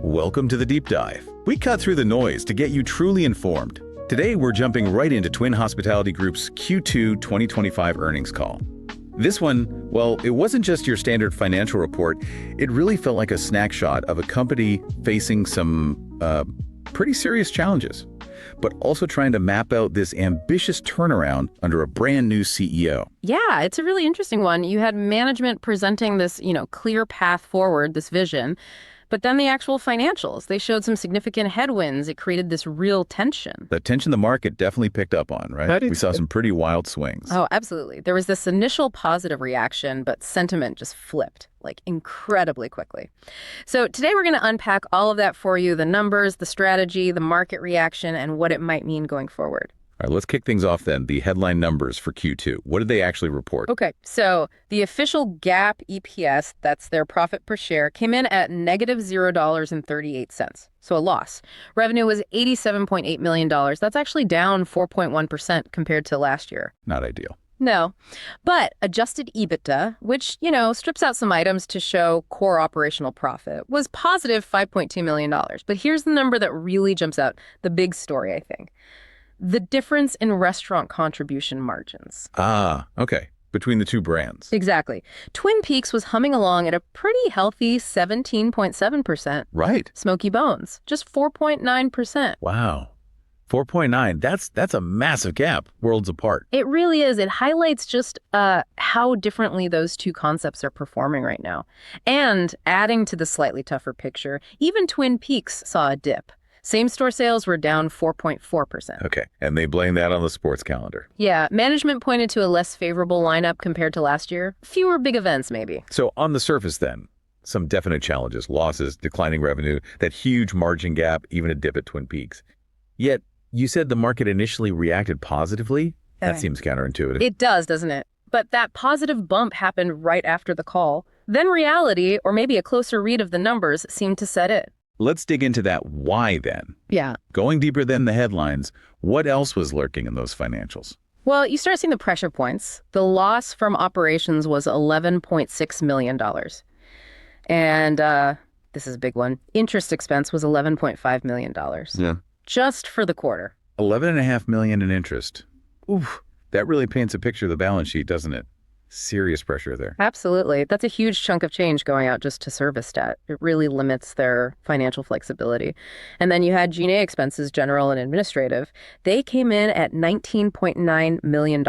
Welcome to the Deep Dive. We cut through the noise to get you truly informed. Today, we're jumping right into Twin Hospitality Group's Q2 2025 earnings call. This one, well, it wasn't just your standard financial report. It really felt like a snapshot of a company facing some pretty serious challenges, but also trying to map out this ambitious turnaround under a brand new CEO. Yeah, it's a really interesting one. You had management presenting this, clear path forward, this vision, but then the actual financials, they showed some significant headwinds. It created this real tension. The tension the market definitely picked up on, right? We saw some pretty wild swings. Oh, absolutely. There was this initial positive reaction, but sentiment just flipped, like incredibly quickly. So today we're going to unpack all of that for you, the numbers, the strategy, the market reaction, and what it might mean going forward. All right, let's kick things off then. The headline numbers for Q2. What did they actually report? Okay, so the official GAAP EPS, that's their profit per share, came in at negative $0.38, so a loss. Revenue was $87.8 million. That's actually down 4.1% compared to last year. Not ideal. No, but adjusted EBITDA, which, strips out some items to show core operational profit, was positive $5.2 million. But here's the number that really jumps out, the big story, I think. The difference in restaurant contribution margins. Ah, okay. Between the two brands. Exactly. Twin Peaks was humming along at a pretty healthy 17.7%. Right. Smokey Bones, just 4.9%. Wow. 4.9. That's a massive gap, worlds apart. It really is. It highlights just how differently those two concepts are performing right now. And adding to the slightly tougher picture, even Twin Peaks saw a dip. Same-store sales were down 4.4%. Okay, and they blame that on the sports calendar. Yeah, management pointed to a less favorable lineup compared to last year. Fewer big events, maybe. So on the surface then, some definite challenges, losses, declining revenue, that huge margin gap, even a dip at Twin Peaks. Yet, you said the market initially reacted positively? That seems counterintuitive. It does, doesn't it? But that positive bump happened right after the call. Then reality, or maybe a closer read of the numbers, seemed to set in. Let's dig into that why then. Yeah. Going deeper than the headlines, what else was lurking in those financials? Well, you start seeing the pressure points. The loss from operations was $11.6 million. And this is a big one. Interest expense was $11.5 million. Yeah. Just for the quarter. $11.5 million in interest. Oof, that really paints a picture of the balance sheet, doesn't it? Serious pressure there. Absolutely. That's a huge chunk of change going out just to service debt. It really limits their financial flexibility. And then you had G&A expenses, general and administrative. They came in at $19.9 million.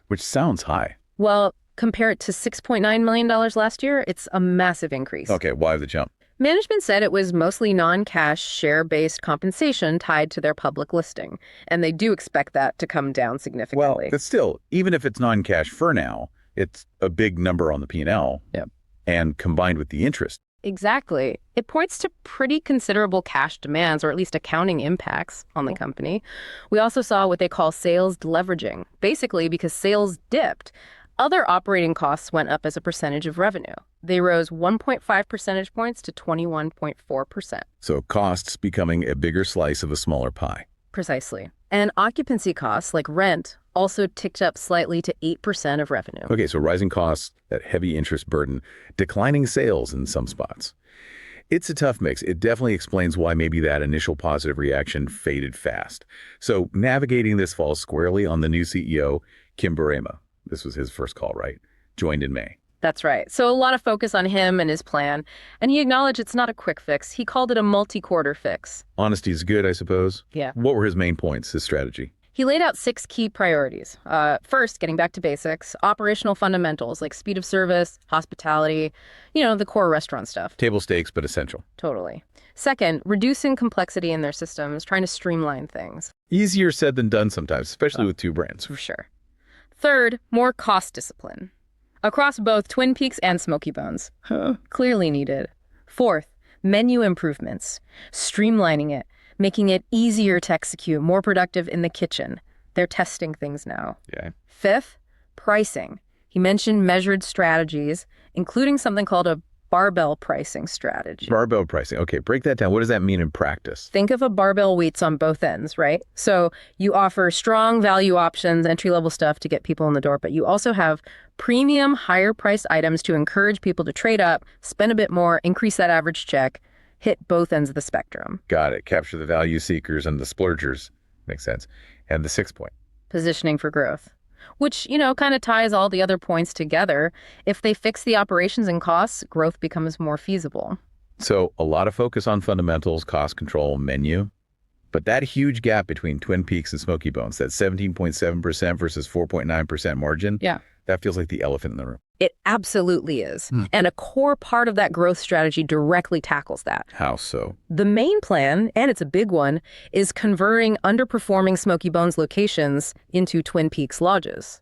Which sounds high. Well, compare it to $6.9 million last year, it's a massive increase. Okay, why the jump? Management said it was mostly non-cash, share-based compensation tied to their public listing. And they do expect that to come down significantly. Well, but still, even if it's non-cash for now, it's a big number on the P&L. Yep. And combined with the interest. Exactly. It points to pretty considerable cash demands, or at least accounting impacts on the company. We also saw what they call sales deleveraging. Basically, because sales dipped, other operating costs went up as a percentage of revenue. They rose 1.5 percentage points to 21.4%. So costs becoming a bigger slice of a smaller pie. Precisely. And occupancy costs, like rent, also ticked up slightly to 8% of revenue. Okay, so rising costs, that heavy interest burden, declining sales in some spots. It's a tough mix. It definitely explains why maybe that initial positive reaction faded fast. So navigating this falls squarely on the new CEO, Kim Boerema. This was his first call, right? Joined in May. That's right. So a lot of focus on him and his plan. And he acknowledged it's not a quick fix. He called it a multi-quarter fix. Honesty is good, I suppose. Yeah. What were his main points, his strategy? He laid out 6 key priorities. First, getting back to basics, operational fundamentals like speed of service, hospitality, the core restaurant stuff. Table stakes, but essential. Totally. Second, reducing complexity in their systems, trying to streamline things. Easier said than done sometimes, especially with two brands. For sure. Third, more cost discipline. Across both Twin Peaks and Smokey Bones. Clearly needed. Fourth, menu improvements. Streamlining it, making it easier to execute, more productive in the kitchen. They're testing things now. Yeah. Fifth, pricing. He mentioned measured strategies, including something called a barbell pricing strategy. Barbell pricing. Okay, break that down. What does that mean in practice? Think of a barbell weights on both ends, right? So you offer strong value options, entry-level stuff to get people in the door, but you also have premium, higher-priced items to encourage people to trade up, spend a bit more, increase that average check. hit both ends of the spectrum. Got it. Capture the value seekers and the splurgers. Makes sense. And the 6th point. Positioning for growth, which, kind of ties all the other points together. If they fix the operations and costs, growth becomes more feasible. So a lot of focus on fundamentals, cost control, menu. But that huge gap between Twin Peaks and Smokey Bones, that 17.7% versus 4.9% margin, Yeah. that feels like the elephant in the room. It absolutely is. And a core part of that growth strategy directly tackles that. How so? The main plan, and it's a big one, is converting underperforming Smokey Bones locations into Twin Peaks lodges.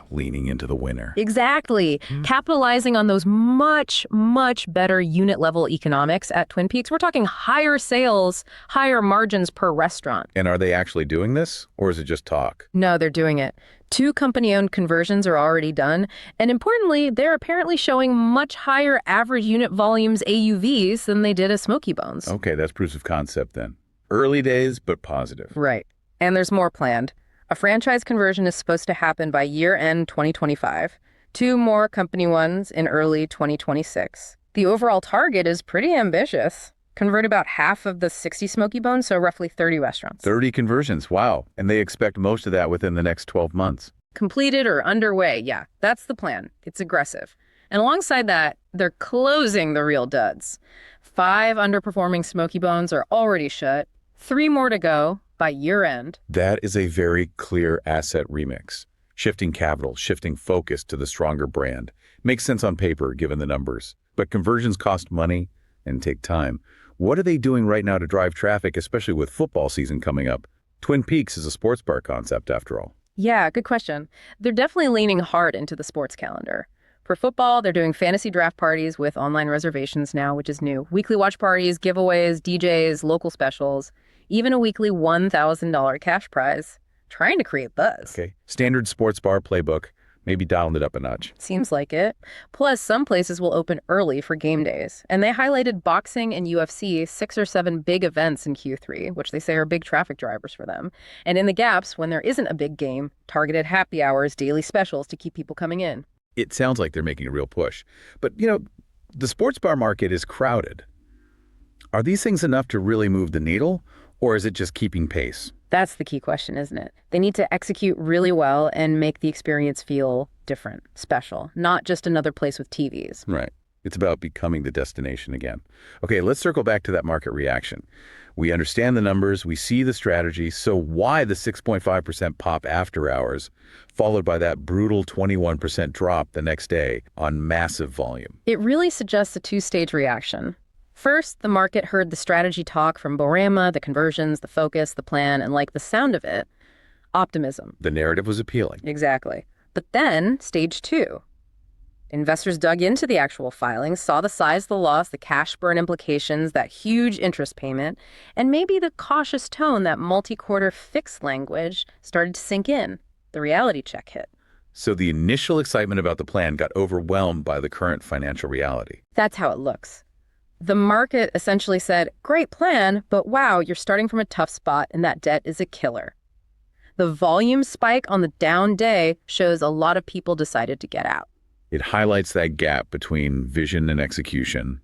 Leaning into the winner. Exactly. Capitalizing on those much, much better unit level economics at Twin Peaks. We're talking higher sales, higher margins per restaurant. And are they actually doing this, or is it just talk? No, they're doing it. 2 company-owned conversions are already done, and importantly, they're apparently showing much higher average unit volumes AUVs than they did at Smokey Bones. Okay, that's proof of concept then. Early days, but positive. Right. And there's more planned. A franchise conversion is supposed to happen by year-end 2025. 2 more company ones in early 2026. The overall target is pretty ambitious. Convert about half of the 60 Smokey Bones, so roughly 30 restaurants. 30 conversions, wow. And they expect most of that within the next 12 months. Completed or underway, yeah, that's the plan. It's aggressive. And alongside that, they're closing the real duds. 5 underperforming Smokey Bones are already shut, 3 more to go by year end. That is a very clear asset remix. Shifting capital, shifting focus to the stronger brand. Makes sense on paper, given the numbers. But conversions cost money and take time. What are they doing right now to drive traffic, especially with football season coming up? Twin Peaks is a sports bar concept, after all. Yeah, good question. They're definitely leaning hard into the sports calendar. For football, they're doing fantasy draft parties with online reservations now, which is new. Weekly watch parties, giveaways, DJs, local specials, even a weekly $1,000 cash prize. Trying to create buzz. Okay, standard sports bar playbook. Maybe dialing it up a notch. Seems like it. Plus, some places will open early for game days. And they highlighted boxing and UFC, 6 or 7 big events in Q3, which they say are big traffic drivers for them. And in the gaps, when there isn't a big game, targeted happy hours, daily specials to keep people coming in. It sounds like they're making a real push. But, the sports bar market is crowded. Are these things enough to really move the needle, or is it just keeping pace? That's the key question, isn't it? They need to execute really well and make the experience feel different, special, not just another place with TVs. Right. It's about becoming the destination again. Okay, let's circle back to that market reaction. We understand the numbers, we see the strategy, so why the 6.5% pop after hours, followed by that brutal 21% drop the next day on massive volume? It really suggests a 2-stage reaction. First, the market heard the strategy talk from Boerema, the conversions, the focus, the plan, and like the sound of it, optimism. The narrative was appealing. Exactly. But then, stage 2. Investors dug into the actual filings, saw the size of the loss, the cash burn implications, that huge interest payment, and maybe the cautious tone, that multi-quarter fixed language, started to sink in. The reality check hit. So the initial excitement about the plan got overwhelmed by the current financial reality. That's how it looks. The market essentially said, great plan, but wow, you're starting from a tough spot and that debt is a killer. The volume spike on the down day shows a lot of people decided to get out. It highlights that gap between vision and execution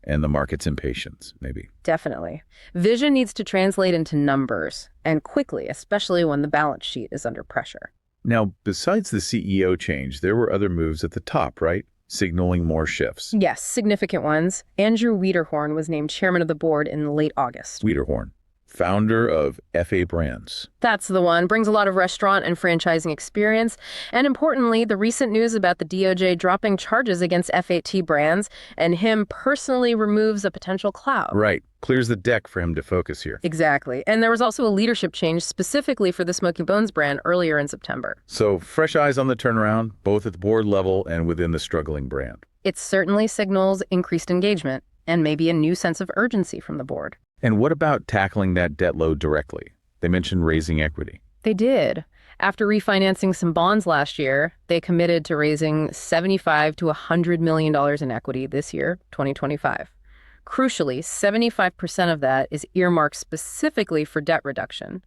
and the market's impatience, maybe. Definitely. Vision needs to translate into numbers, and quickly, especially when the balance sheet is under pressure. Now, besides the CEO change, there were other moves at the top, right? Signaling more shifts. Yes, significant ones. Andrew Wiederhorn was named chairman of the board in late August. Wiederhorn, founder of FA Brands. That's the one. Brings a lot of restaurant and franchising experience. And importantly, the recent news about the DOJ dropping charges against FAT brands and him personally removes a potential cloud. Right. Clears the deck for him to focus here. Exactly. And there was also a leadership change specifically for the Smokey Bones brand earlier in September. So fresh eyes on the turnaround, both at the board level and within the struggling brand. It certainly signals increased engagement and maybe a new sense of urgency from the board. And what about tackling that debt load directly? They mentioned raising equity. They did. After refinancing some bonds last year, they committed to raising $75 to $100 million in equity this year, 2025. Crucially, 75% of that is earmarked specifically for debt reduction.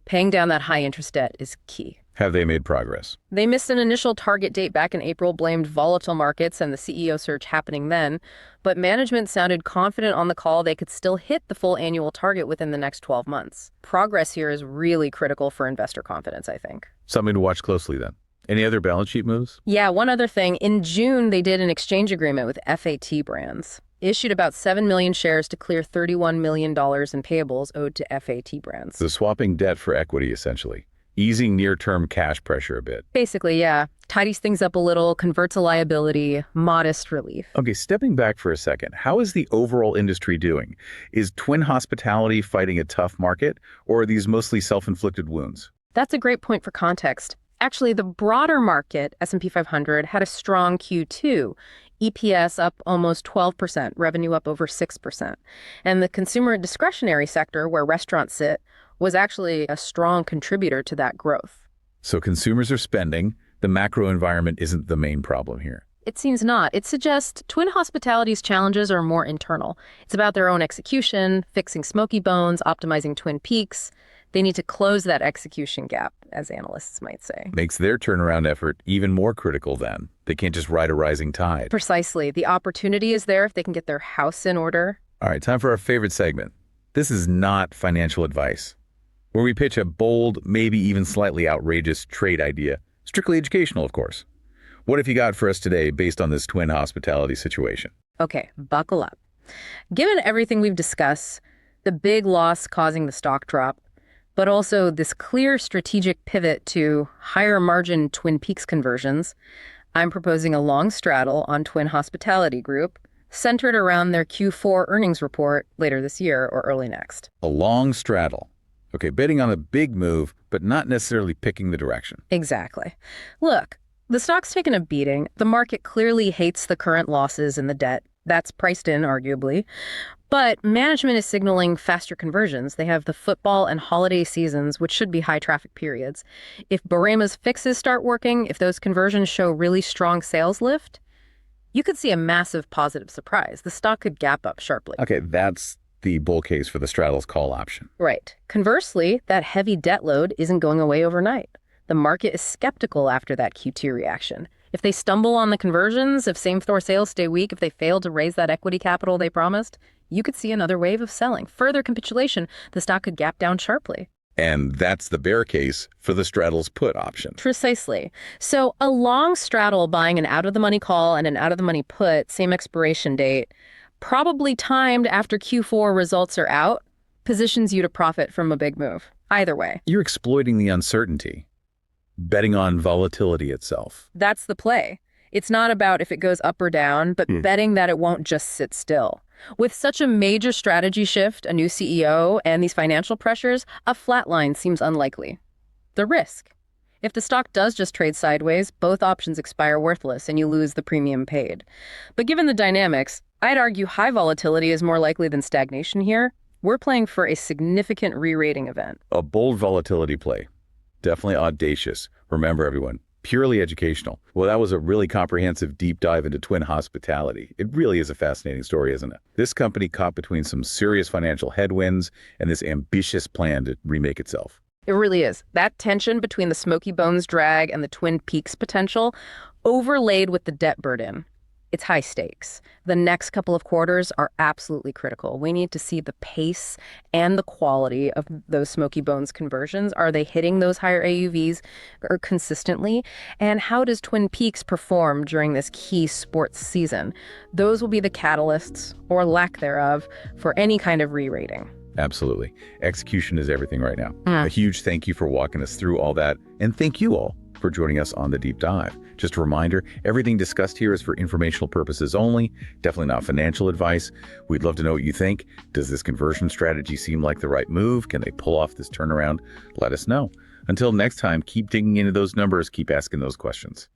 Paying down that high-interest debt is key. Have they made progress? They missed an initial target date back in April, blamed volatile markets and the CEO search happening then, but management sounded confident on the call they could still hit the full annual target within the next 12 months. Progress here is really critical for investor confidence, I think. Something to watch closely then. Any other balance sheet moves? Yeah, one other thing. In June, they did an exchange agreement with FAT Brands. Issued about 7 million shares to clear $31 million in payables owed to FAT Brands. So swapping debt for equity, essentially. Easing near-term cash pressure a bit. Basically, yeah. Tidies things up a little, converts a liability, modest relief. Okay, stepping back for a second, how is the overall industry doing? Is twin hospitality fighting a tough market, or are these mostly self-inflicted wounds? That's a great point for context. Actually, the broader market, S&P 500, had a strong Q2. EPS up almost 12%, revenue up over 6%. And the consumer discretionary sector, where restaurants sit, was actually a strong contributor to that growth. So consumers are spending. The macro environment isn't the main problem here. It seems not. It suggests twin hospitality's challenges are more internal. It's about their own execution, fixing Smokey Bones, optimizing Twin Peaks. They need to close that execution gap, as analysts might say. Makes their turnaround effort even more critical then. They can't just ride a rising tide. Precisely. The opportunity is there if they can get their house in order. All right, time for our favorite segment. This is not financial advice, where we pitch a bold, maybe even slightly outrageous trade idea. Strictly educational, of course. What have you got for us today based on this twin hospitality situation? Okay, buckle up. Given everything we've discussed, the big loss causing the stock drop, but also this clear strategic pivot to higher margin Twin Peaks conversions, I'm proposing a long straddle on Twin Hospitality Group, centered around their Q4 earnings report later this year or early next. A long straddle. Okay, betting on a big move, but not necessarily picking the direction. Exactly. Look, the stock's taken a beating. The market clearly hates the current losses and the debt. That's priced in, arguably. But management is signaling faster conversions. They have the football and holiday seasons, which should be high traffic periods. If Boerema's fixes start working, if those conversions show really strong sales lift, you could see a massive positive surprise. The stock could gap up sharply. Okay, that's the bull case for the straddle's call option. Right. Conversely, that heavy debt load isn't going away overnight. The market is skeptical after that Q2 reaction. If they stumble on the conversions, if same-store sales stay weak, if they fail to raise that equity capital they promised, you could see another wave of selling. Further capitulation, the stock could gap down sharply. And that's the bear case for the straddle's put option. Precisely. So a long straddle buying an out-of-the-money call and an out-of-the-money put, same expiration date, probably timed after Q4 results are out, positions you to profit from a big move. Either way. You're exploiting the uncertainty, betting on volatility itself. That's the play. It's not about if it goes up or down, but betting that it won't just sit still. With such a major strategy shift, a new CEO, and these financial pressures, a flat line seems unlikely. The risk. If the stock does just trade sideways, both options expire worthless and you lose the premium paid. But given the dynamics, I'd argue high volatility is more likely than stagnation here. We're playing for a significant re-rating event. A bold volatility play. Definitely audacious. Remember, everyone, purely educational. Well, that was a really comprehensive deep dive into twin hospitality. It really is a fascinating story, isn't it? This company caught between some serious financial headwinds and this ambitious plan to remake itself. It really is. That tension between the Smokey Bones drag and the Twin Peaks potential, overlaid with the debt burden. It's high stakes. The next couple of quarters are absolutely critical. We need to see the pace and the quality of those Smokey Bones conversions. Are they hitting those higher AUVs or consistently? And how does Twin Peaks perform during this key sports season? Those will be the catalysts, or lack thereof, for any kind of re-rating. Absolutely. Execution is everything right now. A huge thank you for walking us through all that. And thank you all for joining us on the deep dive. Just a reminder, everything discussed here is for informational purposes only, definitely not financial advice. We'd love to know what you think. Does this conversion strategy seem like the right move? Can they pull off this turnaround? Let us know. Until next time, keep digging into those numbers, keep asking those questions.